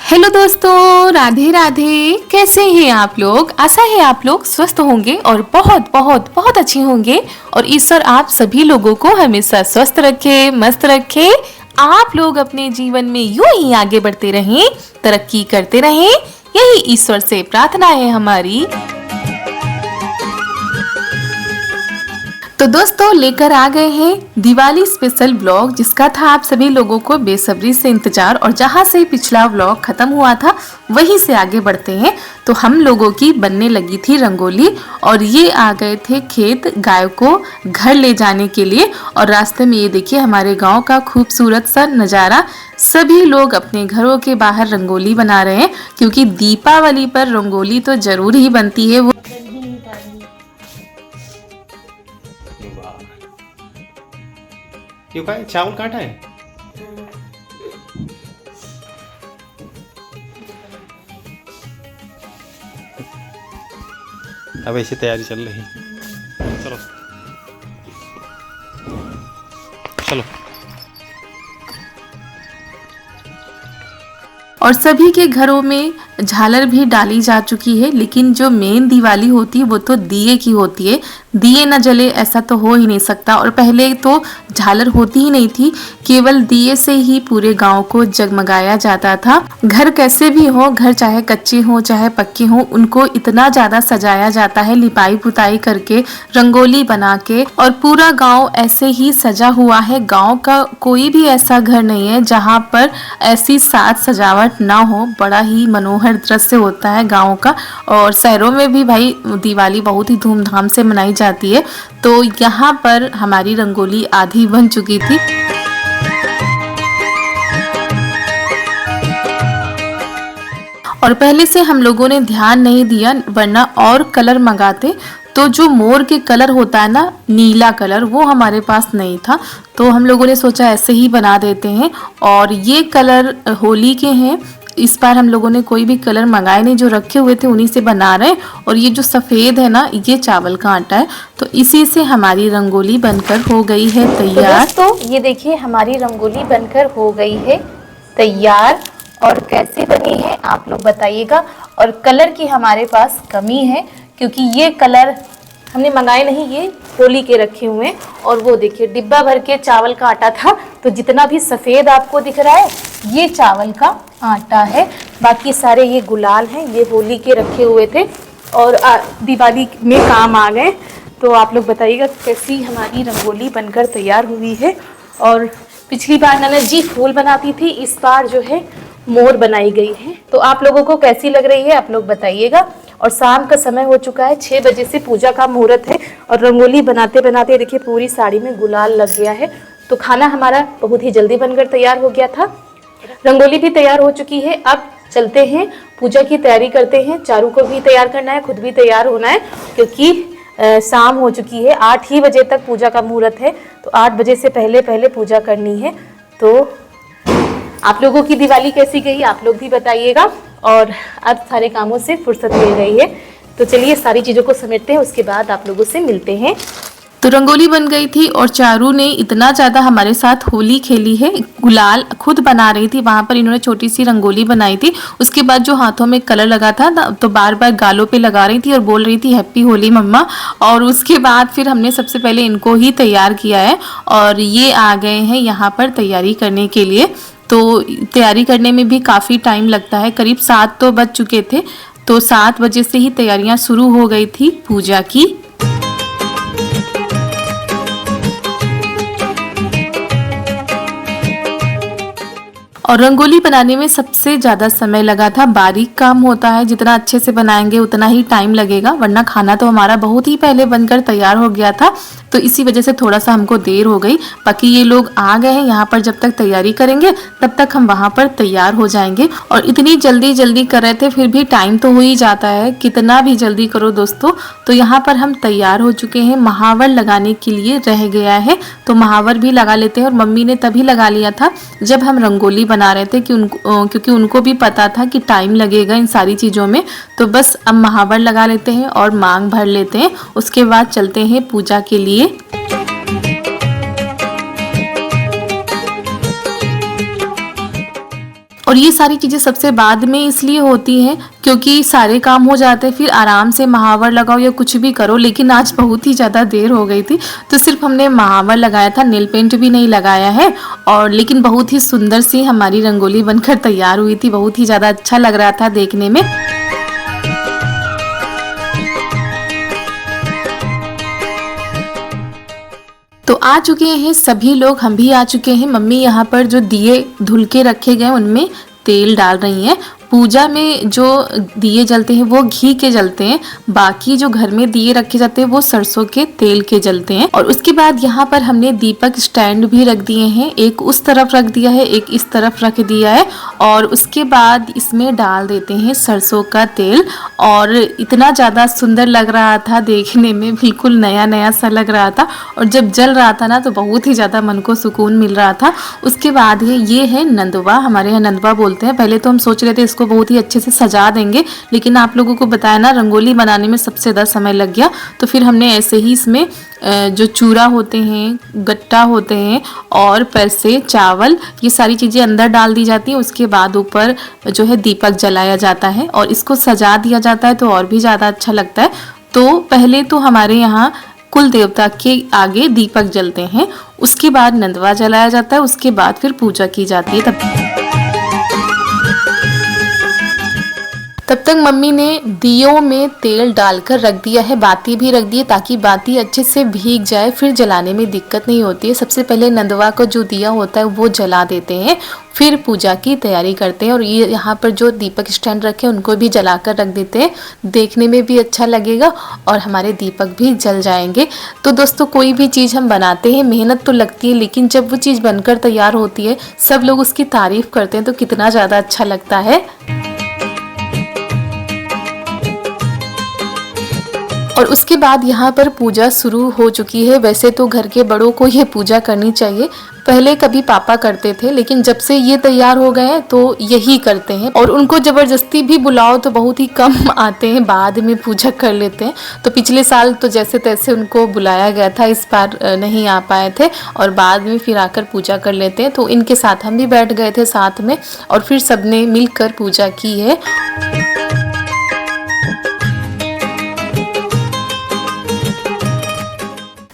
Hello दोस्तों, राधे राधे। कैसे हैं आप लोग? आशा है आप लोग स्वस्थ होंगे और बहुत बहुत बहुत अच्छे होंगे। और ईश्वर आप सभी लोगों को हमेशा स्वस्थ रखे, मस्त रखे। आप लोग अपने जीवन में यूं ही आगे बढ़ते रहें, तरक्की करते रहें, यही ईश्वर से प्रार्थना है हमारी। तो दोस्तों, लेकर आ गए हैं दिवाली स्पेशल व्लॉग, जिसका था आप सभी लोगों को बेसब्री से इंतजार। और जहां से पिछला व्लॉग खत्म हुआ था वहीं से आगे बढ़ते हैं। तो हम लोगों की बनने लगी थी रंगोली और ये आ गए थे खेत गाय को घर ले जाने के लिए। और रास्ते में ये देखिए हमारे गांव का खूबसूरत सा नज़ारा। सभी लोग अपने घरों के बाहर रंगोली बना रहे हैं, क्योंकि दीपावली पर रंगोली तो जरूर ही बनती है। क्यों खाए? चावल काटा है? अब ऐसी तैयारी चल रही। चलो चलो। और सभी के घरों में झालर भी डाली जा चुकी है, लेकिन जो मेन दिवाली होती है वो तो दिए की होती है। दिए न जले ऐसा तो हो ही नहीं सकता। और पहले तो झालर होती ही नहीं थी, केवल दिए से ही पूरे गांव को जगमगाया जाता था। घर कैसे भी हो, घर चाहे कच्चे हो चाहे पक्के हो, उनको इतना ज्यादा सजाया जाता है लिपाई पुताई करके, रंगोली बना के। और पूरा गांव ऐसे ही सजा हुआ है। गांव का कोई भी ऐसा घर नहीं है जहां पर ऐसी साज सजावट ना हो। बड़ा ही मनोहर दृश्य होता है गाँव का। और शहरों में भी भाई दिवाली बहुत ही धूमधाम से मनाई जाती है। तो यहाँ पर हमारी रंगोली आधी बन चुकी थी। और पहले से हम लोगों ने ध्यान नहीं दिया, वरना और कलर मंगाते। तो जो मोर के कलर होता है ना, नीला कलर, वो हमारे पास नहीं था। तो हम लोगों ने सोचा ऐसे ही बना देते हैं। और ये कलर होली के हैं। इस बार हम लोगों ने कोई भी कलर मंगाए नहीं, जो रखे हुए थे उन्हीं से बना रहे हैं। और ये जो सफ़ेद है ना, ये चावल का आटा है। तो इसी से हमारी रंगोली बनकर हो गई है तैयार। तो ये देखिए हमारी रंगोली बनकर हो गई है तैयार। और कैसे बनी है आप लोग बताइएगा। और कलर की हमारे पास कमी है, क्योंकि ये कलर हमने मंगाए नहीं, ये होली के रखे हुए हैं। और वो देखिए डिब्बा भर के चावल का आटा था। तो जितना भी सफ़ेद आपको दिख रहा है ये चावल का आटा है, बाकी सारे ये गुलाल हैं, ये होली के रखे हुए थे और दिवाली में काम आ गए। तो आप लोग बताइएगा कैसी हमारी रंगोली बनकर तैयार हुई है। और पिछली बार ननद जी फूल बनाती थी, इस बार जो है मोर बनाई गई है। तो आप लोगों को कैसी लग रही है आप लोग बताइएगा। और शाम का समय हो चुका है, 6 बजे से पूजा का मुहूर्त है। और रंगोली बनाते बनाते देखिए पूरी साड़ी में गुलाल लग गया है। तो खाना हमारा बहुत ही जल्दी बनकर तैयार हो गया था। रंगोली भी तैयार हो चुकी है। अब चलते हैं पूजा की तैयारी करते हैं। चारू को भी तैयार करना है, खुद भी तैयार होना है, क्योंकि शाम हो चुकी है। 8 ही बजे तक पूजा का मुहूर्त है। तो 8 बजे से पहले पहले पूजा करनी है। तो आप लोगों की दिवाली कैसी गई आप लोग भी बताइएगा। और अब सारे कामों से फुर्सत मिल गई है। तो चलिए सारी चीज़ों को समेटते हैं, उसके बाद आप लोगों से मिलते हैं। तो रंगोली बन गई थी और चारू ने इतना ज़्यादा हमारे साथ होली खेली है। गुलाल खुद बना रही थी, वहाँ पर इन्होंने छोटी सी रंगोली बनाई थी। उसके बाद जो हाथों में कलर लगा था तो बार बार गालों पे लगा रही थी और बोल रही थी हैप्पी होली मम्मा। और उसके बाद फिर हमने सबसे पहले इनको ही तैयार किया है। और ये आ गए हैं यहाँ पर तैयारी करने के लिए। तो तैयारी करने में भी काफ़ी टाइम लगता है, करीब 7 तो बज चुके थे। तो 7 बजे से ही तैयारियाँ शुरू हो गई थी पूजा की। और रंगोली बनाने में सबसे ज़्यादा समय लगा था। बारीक काम होता है, जितना अच्छे से बनाएंगे उतना ही टाइम लगेगा, वरना खाना तो हमारा बहुत ही पहले बनकर तैयार हो गया था। तो इसी वजह से थोड़ा सा हमको देर हो गई। बाकी ये लोग आ गए हैं यहाँ पर, जब तक तैयारी करेंगे तब तक हम वहाँ पर तैयार हो जाएंगे। और इतनी जल्दी जल्दी कर रहे थे, फिर भी टाइम तो हो ही जाता है, कितना भी जल्दी करो दोस्तों। तो यहाँ पर हम तैयार हो चुके हैं। महावर लगाने के लिए रह गया है, तो महावर भी लगा लेते हैं। और मम्मी ने तभी लगा लिया था जब हम रंगोली बना रहे थे, क्योंकि उनको भी पता था कि टाइम लगेगा इन सारी चीज़ों में। तो बस अब महावर लगा लेते हैं और मांग भर लेते हैं, उसके बाद चलते हैं पूजा के लिए। और ये सारी चीज़ें सबसे बाद में इसलिए होती हैं क्योंकि सारे काम हो जाते हैं, फिर आराम से महावर लगाओ या कुछ भी करो। लेकिन आज बहुत ही ज़्यादा देर हो गई थी तो सिर्फ हमने महावर लगाया था, नेल पेंट भी नहीं लगाया है। और लेकिन बहुत ही सुंदर सी हमारी रंगोली बनकर तैयार हुई थी, बहुत ही ज़्यादा अच्छा लग रहा था देखने में। तो आ चुके हैं सभी लोग, हम भी आ चुके हैं। मम्मी यहाँ पर जो दिए धुल के रखे गए उनमें तेल डाल रही हैं। पूजा में जो दिए जलते हैं वो घी के जलते हैं, बाकी जो घर में दिए रखे जाते हैं वो सरसों के तेल के जलते हैं। और उसके बाद यहाँ पर हमने दीपक स्टैंड भी रख दिए हैं, एक उस तरफ रख दिया है, एक इस तरफ रख दिया है। और उसके बाद इसमें डाल देते हैं सरसों का तेल। और इतना ज़्यादा सुंदर लग रहा था देखने में, बिल्कुल नया नया सा लग रहा था। और जब जल रहा था ना तो बहुत ही ज़्यादा मन को सुकून मिल रहा था। उसके बाद ये है नंदवा, हमारे यहाँ नंदवा बोलते हैं। पहले तो हम सोच रहे थे इसको बहुत ही अच्छे से सजा देंगे, लेकिन आप लोगों को बताया ना रंगोली बनाने में सबसे ज़्यादा समय लग गया। तो फिर हमने ऐसे ही इसमें जो चूरा होते हैं, गट्टा होते हैं और पैसे, चावल, ये सारी चीज़ें अंदर डाल दी जाती हैं। उसके बाद ऊपर जो है दीपक जलाया जाता है और इसको सजा दिया जाता है तो और भी ज़्यादा अच्छा लगता है। तो पहले तो हमारे यहाँ कुल देवता के आगे दीपक जलते हैं, उसके बाद नंदवा जलाया जाता है, उसके बाद फिर पूजा की जाती है। तब तक मम्मी ने दियों में तेल डालकर रख दिया है, बाती भी रख दी है ताकि बाती अच्छे से भीग जाए, फिर जलाने में दिक्कत नहीं होती है। सबसे पहले नंदवा को जो दिया होता है वो जला देते हैं, फिर पूजा की तैयारी करते हैं। और ये यहाँ पर जो दीपक स्टैंड रखे हैं उनको भी जलाकर रख देते हैं, देखने में भी अच्छा लगेगा और हमारे दीपक भी जल जाएंगे। तो दोस्तों कोई भी चीज़ हम बनाते हैं मेहनत तो लगती है, लेकिन जब वो चीज़ बनकर तैयार होती है सब लोग उसकी तारीफ करते हैं तो कितना ज़्यादा अच्छा लगता है। और उसके बाद यहाँ पर पूजा शुरू हो चुकी है। वैसे तो घर के बड़ों को ये पूजा करनी चाहिए, पहले कभी पापा करते थे लेकिन जब से ये तैयार हो गए हैं तो यही करते हैं। और उनको ज़बरदस्ती भी बुलाओ तो बहुत ही कम आते हैं, बाद में पूजा कर लेते हैं। तो पिछले साल तो जैसे तैसे उनको बुलाया गया था, इस बार नहीं आ पाए थे और बाद में फिर आकर पूजा कर लेते हैं। तो इनके साथ हम भी बैठ गए थे साथ में और फिर सबने मिलकर पूजा की है।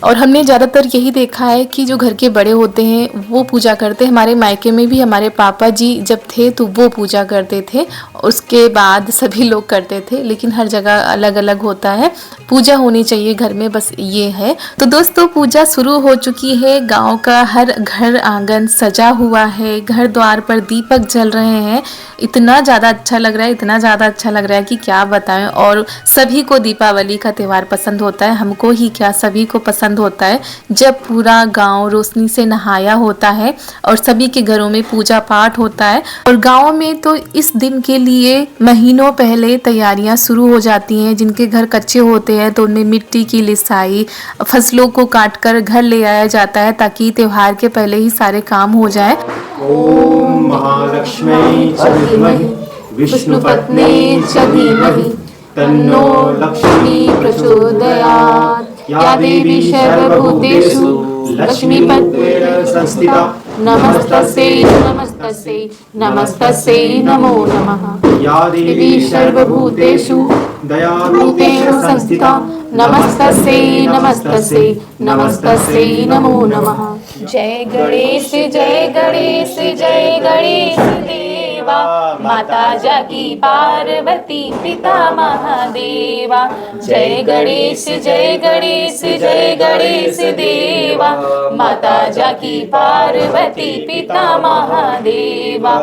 और हमने ज़्यादातर यही देखा है कि जो घर के बड़े होते हैं वो पूजा करते हैं। हमारे मायके में भी हमारे पापा जी जब थे तो वो पूजा करते थे, उसके बाद सभी लोग करते थे, लेकिन हर जगह अलग अलग होता है। पूजा होनी चाहिए घर में, बस ये है। तो दोस्तों पूजा शुरू हो चुकी है, गांव का हर घर आंगन सजा हुआ है, घर द्वार पर दीपक जल रहे हैं। इतना ज़्यादा अच्छा लग रहा है, इतना ज़्यादा अच्छा लग रहा है कि क्या बताएं। और सभी को दीपावली का त्यौहार पसंद होता है, हमको ही क्या सभी को पसंद होता है जब पूरा गांव रोशनी से नहाया होता है और सभी के घरों में पूजा पाठ होता है। और गांव में तो इस दिन के लिए महीनों पहले तैयारियां शुरू हो जाती हैं। जिनके घर कच्चे होते हैं तो उनमें मिट्टी की लिसाई, फसलों को काटकर घर ले आया जाता है ताकि त्योहार के पहले ही सारे काम हो जाए। ओम महालक्ष्मी च विद्महे विष्णुपत्नी च धीमहि तन्नो लक्ष्मी प्रचोदयात्। या देवी सर्वभूतेषु लक्ष्मीपत्तेन संस्थिता नमस्तस्यै नमस्तस्यै नमस्तस्यै नमो नमः। या देवी सर्वभूतेषु दयारूपेण संस्थिता नमस्तस्यै नमस्तस्यै नमस्तस्यै नमो नमः। जय गणेश जय गणेश जय गणेश देवा, माता जाकी पार्वती पिता महादेवा। जय गणेश जय गणेश जय गणेश देवा, माता जाकी पार्वती पिता महादेवा।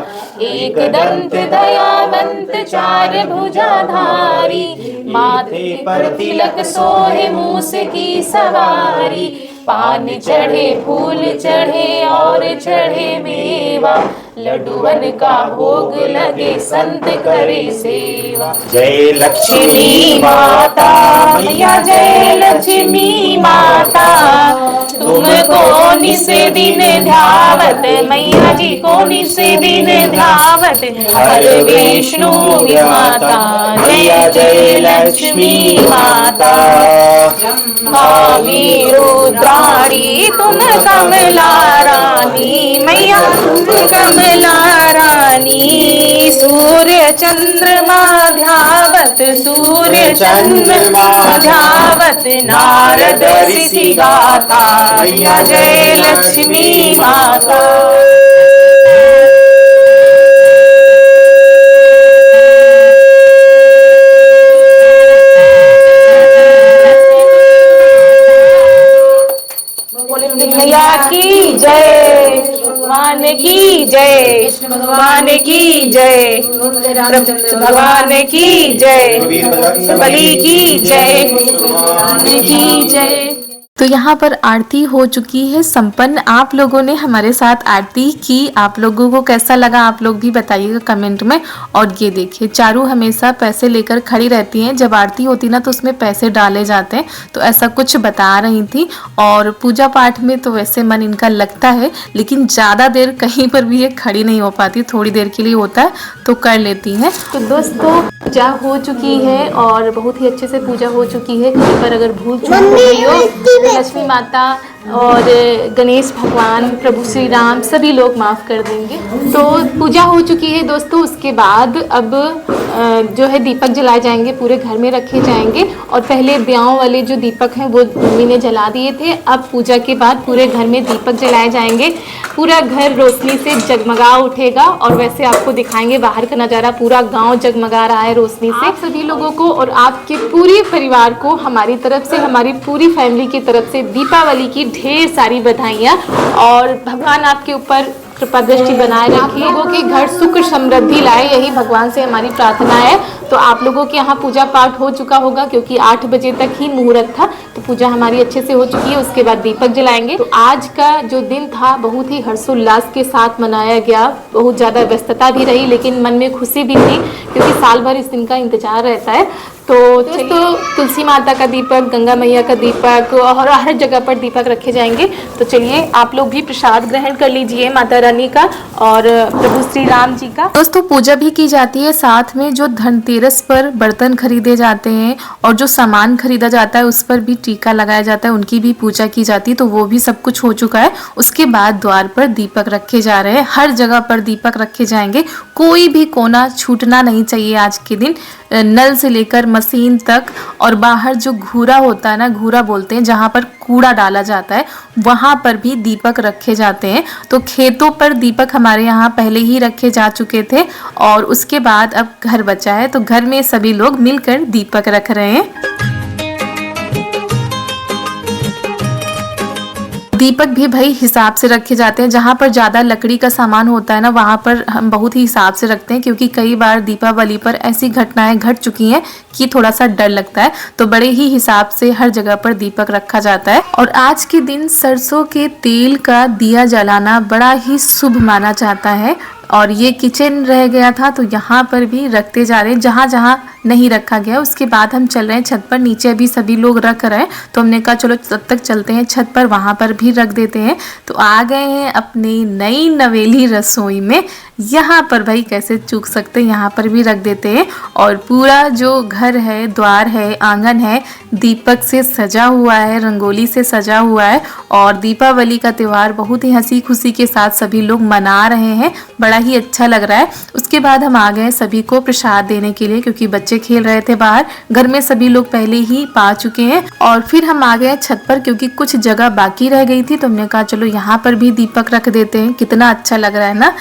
एक दंत दयावंत चार भुजाधारी, माथे पर तिलक सोहे मूस की सवारी। पान चढ़े फूल चढ़े और चढ़े मेवा, लड्डूवन का भोग लगे संत करे सेवा। जय लक्ष्मी माता मैया जय लक्ष्मी माता, तुमको निस दिन ध्यावत, मैया जी को निस दिन ध्यावत। हर विष्णु माता मैया जय लक्ष्मी माता। काली रुद्राणी तुम कमला रानी, मैया तुम कमला रानी। सूर्य चंद्रमा ध्यावत, सूर्य चंद्रमा ध्यावत, नारद ऋषि गाता, मैया जय लक्ष्मी माता। मैया की जय, भगवान की जय, भगवान की जय, भगवान की जय, बलि की जय, भगवान की जय। तो यहाँ पर आरती हो चुकी है संपन्न। आप लोगों ने हमारे साथ आरती की, आप लोगों को कैसा लगा आप लोग भी बताइएगा कमेंट में। और ये देखिए चारू हमेशा पैसे लेकर खड़ी रहती हैं, जब आरती होती ना तो उसमें पैसे डाले जाते हैं, तो ऐसा कुछ बता रही थी। और पूजा पाठ में तो वैसे मन इनका लगता है, लेकिन ज़्यादा देर कहीं पर भी ये खड़ी नहीं हो पाती, थोड़ी देर के लिए होता है तो कर लेती हैं। तो दोस्तों पूजा हो चुकी है और बहुत ही अच्छे से पूजा हो चुकी है। कहीं पर अगर भूल चूक हो गई हो, लक्ष्मी माता और गणेश भगवान, प्रभु श्री राम सभी लोग माफ़ कर देंगे। तो पूजा हो चुकी है दोस्तों। उसके बाद अब जो है दीपक जलाए जाएंगे, पूरे घर में रखे जाएंगे। और पहले ब्याह वाले जो दीपक हैं वो मम्मी ने जला दिए थे। अब पूजा के बाद पूरे घर में दीपक जलाए जाएंगे, पूरा घर रोशनी से जगमगा उठेगा। और वैसे आपको दिखाएंगे बाहर का नज़ारा, पूरा गाँव जगमगा रहा है रोशनी से। आप सभी लोगों को और आपके पूरे परिवार को हमारी तरफ से, हमारी पूरी फैमिली की तरफ से दीपावली की ढेर सारी बधाइयाँ। और भगवान आपके ऊपर कृपा दृष्टि बनाए रखे, लोगों के घर सुख समृद्धि लाए, यही भगवान से हमारी प्रार्थना है। तो आप लोगों के यहाँ पूजा पाठ हो चुका होगा, क्योंकि 8 बजे तक ही मुहूर्त था, तो पूजा हमारी अच्छे से हो चुकी है। उसके बाद दीपक जलाएंगे। तो आज का जो दिन था बहुत ही हर्षोल्लास के साथ मनाया गया। बहुत ज़्यादा व्यस्तता भी रही, लेकिन मन में खुशी भी थी, क्योंकि साल भर इस दिन का इंतजार रहता है। तो तुलसी माता का दीपक, गंगा मैया का दीपक और हर जगह पर दीपक रखे जाएंगे। तो चलिए आप लोग भी प्रसाद ग्रहण कर लीजिए माता रानी का और प्रभु श्री राम जी का। दोस्तों पूजा भी की जाती है, साथ में जो धनतेरस पर बर्तन खरीदे जाते हैं और जो सामान खरीदा जाता है उस पर भी टीका लगाया जाता है, उनकी भी पूजा की जाती है। तो वो भी सब कुछ हो चुका है। उसके बाद द्वार पर दीपक रखे जा रहे हैं, हर जगह पर दीपक रखे जाएंगे, कोई भी कोना छूटना नहीं चाहिए आज के दिन, नल से लेकर मशीन तक। और बाहर जो घूरा होता है ना, घूरा बोलते हैं, जहाँ पर कूड़ा डाला जाता है, वहाँ पर भी दीपक रखे जाते हैं। तो खेतों पर दीपक हमारे यहाँ पहले ही रखे जा चुके थे और उसके बाद अब घर बचा है, तो घर में सभी लोग मिलकर दीपक रख रहे हैं। दीपक भी भाई हिसाब से रखे जाते हैं, जहाँ पर ज़्यादा लकड़ी का सामान होता है ना वहाँ पर हम बहुत ही हिसाब से रखते हैं, क्योंकि कई बार दीपावली पर ऐसी घटनाएं घट चुकी हैं कि थोड़ा सा डर लगता है। तो बड़े ही हिसाब से हर जगह पर दीपक रखा जाता है। और आज के दिन सरसों के तेल का दिया जलाना बड़ा ही शुभ माना जाता है। और ये किचन रह गया था तो यहाँ पर भी रखते जा रहे हैं, जहाँ जहाँ नहीं रखा गया। उसके बाद हम चल रहे हैं छत पर, नीचे अभी सभी लोग रख रहे हैं, तो हमने कहा चलो तब तक चलते हैं छत पर, वहाँ पर भी रख देते हैं। तो आ गए हैं अपनी नई नवेली रसोई में। यहाँ पर भाई कैसे चूक सकते हैं, यहाँ पर भी रख देते हैं। और पूरा जो घर है, द्वार है, आंगन है, दीपक से सजा हुआ है, रंगोली से सजा हुआ है। और दीपावली का त्यौहार बहुत ही हंसी खुशी के साथ सभी लोग मना रहे हैं, बड़ा ही अच्छा लग रहा है। उसके बाद हम आ गए सभी को प्रसाद देने के लिए, क्योंकि बच्चे खेल रहे थे बाहर, घर में सभी लोग पहले ही पा चुके हैं। और फिर हम आ गए छत पर, क्योंकि कुछ जगह बाकी रह गई थी, तो हमने कहा चलो यहाँ पर भी दीपक रख देते हैं। कितना अच्छा लग रहा है ना,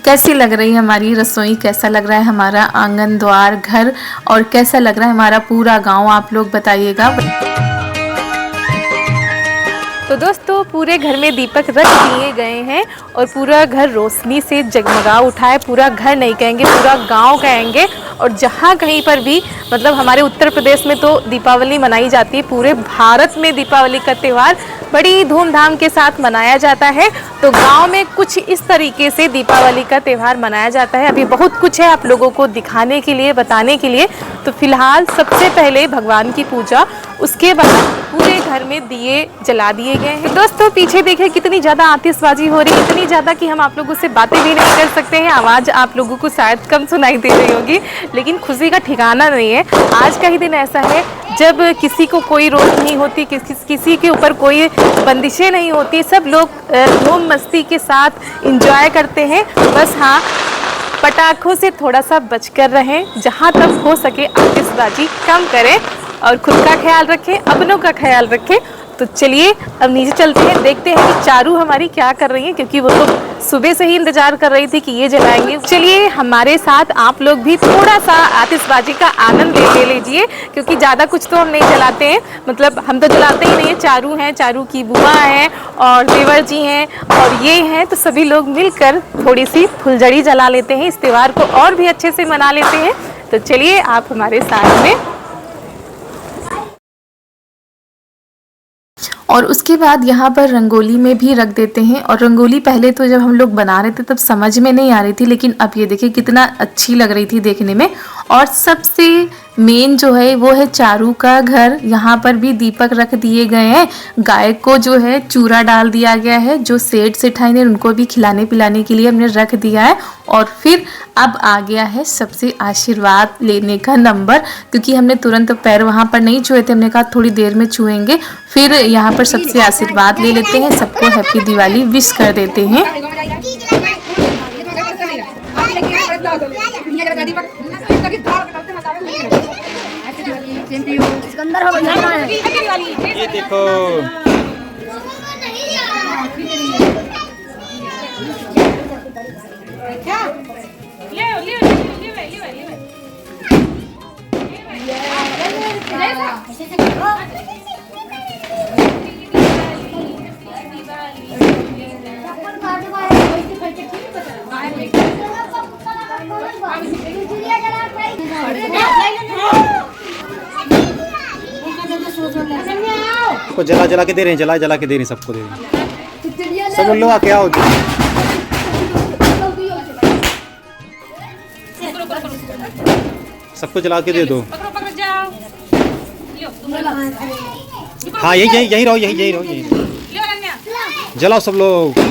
कैसी लग रही है हमारी रसोई, कैसा लग रहा है हमारा आंगन, द्वार, घर, और कैसा लग रहा है हमारा पूरा गाँव, आप लोग बताइएगा। तो दोस्तों पूरे घर में दीपक रख दिए गए हैं और पूरा घर रोशनी से जगमगा उठा है। पूरा घर नहीं कहेंगे, पूरा गांव कहेंगे। और जहाँ कहीं पर भी, मतलब हमारे उत्तर प्रदेश में तो दीपावली मनाई जाती है, पूरे भारत में दीपावली का त्यौहार बड़ी धूमधाम के साथ मनाया जाता है। तो गांव में कुछ इस तरीके से दीपावली का त्यौहार मनाया जाता है। अभी बहुत कुछ है आप लोगों को दिखाने के लिए, बताने के लिए। तो फिलहाल सबसे पहले भगवान की पूजा, उसके बाद पूरे घर में दिए जला दिए गए हैं। दोस्तों पीछे देखिए कितनी ज़्यादा आतिशबाजी हो रही है, इतनी ज़्यादा कि हम आप लोगों से बातें भी नहीं कर सकते हैं। आवाज़ आप लोगों को शायद कम सुनाई दे रही होगी, लेकिन खुशी का ठिकाना नहीं है। आज का ही दिन ऐसा है जब किसी को कोई रोक नहीं होती, किसी के ऊपर कोई बंदिशें नहीं होती, सब लोग धूम मस्ती के साथ एंजॉय करते हैं। बस हाँ, पटाखों से थोड़ा सा बचकर रहें, जहाँ तक हो सके आतिशबाजी कम करें और खुद का ख्याल रखें, अपनों का ख्याल रखें। तो चलिए अब नीचे चलते हैं, देखते हैं कि चारू हमारी क्या कर रही है, क्योंकि वो तो सुबह से ही इंतजार कर रही थी कि ये जलाएंगे। चलिए हमारे साथ आप लोग भी थोड़ा सा आतिशबाजी का आनंद ले लीजिए, क्योंकि ज़्यादा कुछ तो हम नहीं जलाते हैं, मतलब हम तो जलाते ही नहीं है। चारू हैं, चारू की बुआ हैं और देवर जी हैं और ये हैं, तो सभी लोग मिलकर थोड़ी सी फुलझड़ी जला लेते हैं, इस त्यौहार को और भी अच्छे से मना लेते हैं। तो चलिए आप हमारे साथ में। और उसके बाद यहाँ पर रंगोली में भी रख देते हैं। और रंगोली पहले तो जब हम लोग बना रहे थे तब समझ में नहीं आ रही थी, लेकिन अब ये देखिए कितना अच्छी लग रही थी देखने में। और सबसे मेन जो है वो है चारू का घर। यहाँ पर भी दीपक रख दिए गए हैं। गाय को जो है चूरा डाल दिया गया है, जो सेठ सेठाई ने उनको भी खिलाने पिलाने के लिए हमने रख दिया है। और फिर अब आ गया है सबसे आशीर्वाद लेने का नंबर, क्योंकि हमने तुरंत पैर वहाँ पर नहीं छुए थे, हमने कहा थोड़ी देर में छुएंगे। फिर यहाँ पर सबसे आशीर्वाद ले लेते हैं, सबको हैप्पी दिवाली विश कर देते हैं। ये देखो को जला जला के दे रहे हैं, जला जला के दे रहे हैं, सबको दे रहे हैं। सब लोग क्या होते हैं, सबको जला के दे दो। हाँ यही यही यही रहो, यही रहो, यही जलाओ सब लोग।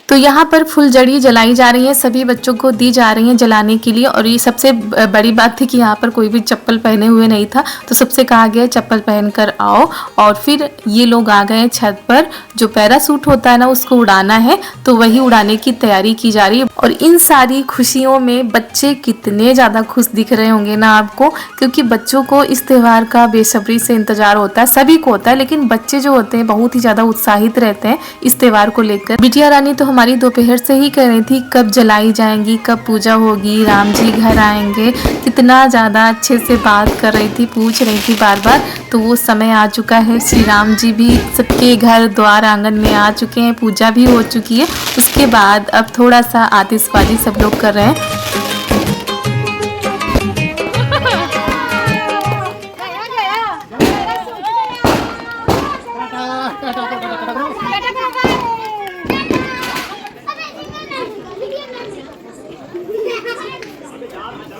तो यहाँ पर फुलझड़ी जलाई जा रही है, सभी बच्चों को दी जा रही है जलाने के लिए। और ये सबसे बड़ी बात थी कि यहाँ पर कोई भी चप्पल पहने हुए नहीं था, तो सबसे कहा गया चप्पल पहनकर आओ। और फिर ये लोग आ गए छत पर, जो पैरासूट होता है ना उसको उड़ाना है, तो वही उड़ाने की तैयारी की जा रही है। और इन सारी खुशियों में बच्चे कितने ज़्यादा खुश दिख रहे होंगे ना आपको, क्योंकि बच्चों को इस त्यौहार का बेसब्री से इंतजार होता है, सभी को होता है, लेकिन बच्चे जो होते हैं बहुत ही ज़्यादा उत्साहित रहते हैं इस त्यौहार को लेकर। बिटिया रानी तो हमारी दोपहर से ही कह रही थी कब जलाई जाएंगी, कब पूजा होगी, राम जी घर आएंगे, कितना ज़्यादा अच्छे से बात कर रही थी, पूछ रही थी बार बार। तो वो समय आ चुका है, श्री राम जी भी सबके घर द्वार आंगन में आ चुके हैं, पूजा भी हो चुकी है। उसके बाद अब थोड़ा सा आतिशबाजी सब लोग कर रहे हैं।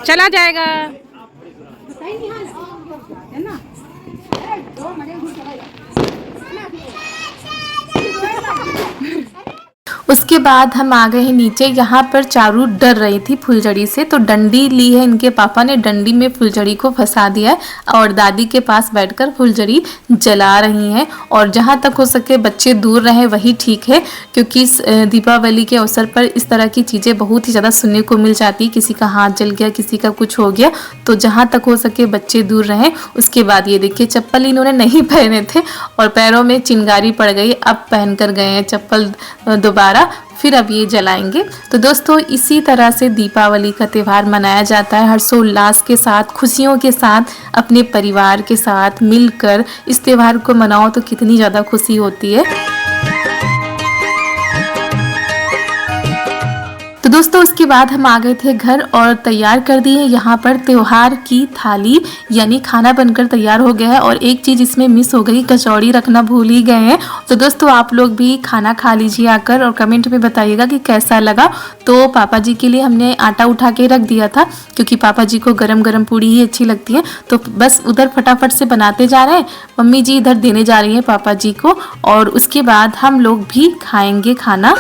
चला जाएगा। उसके बाद हम आ गए हैं नीचे। यहाँ पर चारू डर रही थी फुलझड़ी से, तो डंडी ली है इनके पापा ने, डंडी में फुलझड़ी को फंसा दिया है और दादी के पास बैठकर फुलझड़ी जला रही हैं। और जहाँ तक हो सके बच्चे दूर रहें वही ठीक है, क्योंकि दीपावली के अवसर पर इस तरह की चीज़ें बहुत ही ज़्यादा सुनने को मिल जाती, किसी का हाथ जल गया, किसी का कुछ हो गया, तो जहाँ तक हो सके बच्चे दूर रहें। उसके बाद ये देखिए चप्पल इन्होंने नहीं पहने थे और पैरों में चिंगारी पड़ गई, अब पहन कर गए हैं चप्पल दोबारा, फिर अब ये जलाएंगे। तो दोस्तों इसी तरह से दीपावली का त्यौहार मनाया जाता है, हर्षोल्लास के साथ, खुशियों के साथ, अपने परिवार के साथ मिलकर इस त्यौहार को मनाओ तो कितनी ज़्यादा खुशी होती है। तो दोस्तों उसके बाद हम आ गए थे घर और तैयार कर दिए यहाँ पर त्योहार की थाली, यानी खाना बनकर तैयार हो गया है। और एक चीज़ इसमें मिस हो गई, कचौड़ी रखना भूल ही गए हैं। तो दोस्तों आप लोग भी खाना खा लीजिए आकर और कमेंट में बताइएगा कि कैसा लगा। तो पापा जी के लिए हमने आटा उठा के रख दिया था, क्योंकि पापा जी को गरम गरम पूड़ी ही अच्छी लगती है, तो बस उधर फटाफट से बनाते जा रहे हैं। मम्मी जी इधर देने जा रही हैं पापा जी को, और उसके बाद हम लोग भी खाएंगे खाना।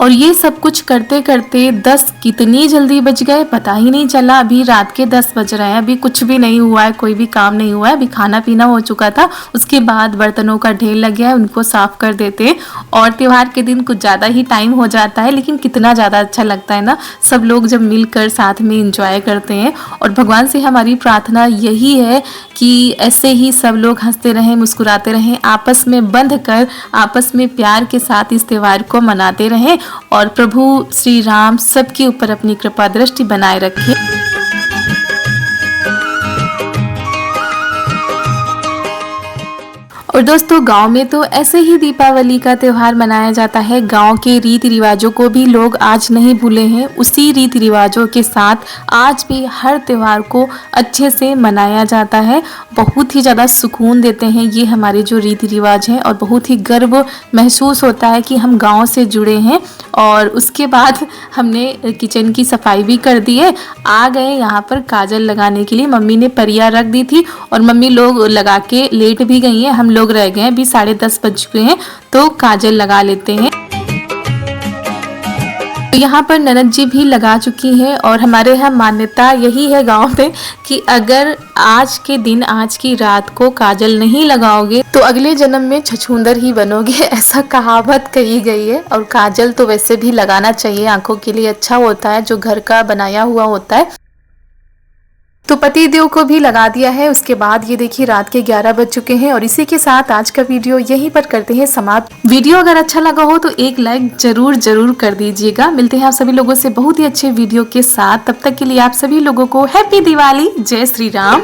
और ये सब कुछ करते करते 10 कितनी जल्दी बज गए पता ही नहीं चला। अभी रात के 10 बज रहे हैं, अभी कुछ भी नहीं हुआ है, कोई भी काम नहीं हुआ है। अभी खाना पीना हो चुका था, उसके बाद बर्तनों का ढेर लग गया है, उनको साफ कर देते हैं। और त्योहार के दिन कुछ ज़्यादा ही टाइम हो जाता है, लेकिन कितना ज़्यादा अच्छा लगता है ना, सब लोग जब मिलकर साथ में इंजॉय करते हैं। और भगवान से हमारी प्रार्थना यही है कि ऐसे ही सब लोग हंसते रहें, मुस्कुराते रहें, आपस में बंध कर आपस में प्यार के साथ इस त्योहार को मनाते रहें और प्रभु श्री राम सबके ऊपर अपनी कृपा दृष्टि बनाए रखें। और दोस्तों गांव में तो ऐसे ही दीपावली का त्यौहार मनाया जाता है। गांव के रीति रिवाजों को भी लोग आज नहीं भूले हैं। उसी रीति रिवाजों के साथ आज भी हर त्यौहार को अच्छे से मनाया जाता है। बहुत ही ज़्यादा सुकून देते हैं ये हमारे जो रीति रिवाज हैं और बहुत ही गर्व महसूस होता है कि हम गाँव से जुड़े हैं। और उसके बाद हमने किचन की सफाई भी कर दी है। आ गए यहाँ पर काजल लगाने के लिए। मम्मी ने परिया रख दी थी और मम्मी लोग लगा के लेट भी गई हैं। हम लोग रह गए हैं, अभी 10:30 बज चुके हैं, तो काजल लगा लेते हैं। तो यहाँ पर ननद जी भी लगा चुकी हैं। और हमारे यहाँ मान्यता यही है गांव में कि अगर आज के दिन, आज की रात को काजल नहीं लगाओगे तो अगले जन्म में छछूंदर ही बनोगे, ऐसा कहावत कही गई है। और काजल तो वैसे भी लगाना चाहिए, आंखों के लिए अच्छा होता है, जो घर का बनाया हुआ होता है। तो पति देव को भी लगा दिया है। उसके बाद ये देखिए रात के 11 बज चुके हैं और इसी के साथ आज का वीडियो यहीं पर करते हैं समाप्त। वीडियो अगर अच्छा लगा हो तो एक लाइक जरूर कर दीजिएगा। मिलते हैं आप सभी लोगों से बहुत ही अच्छे वीडियो के साथ। तब तक के लिए आप सभी लोगों को हैप्पी दिवाली, जय श्री राम।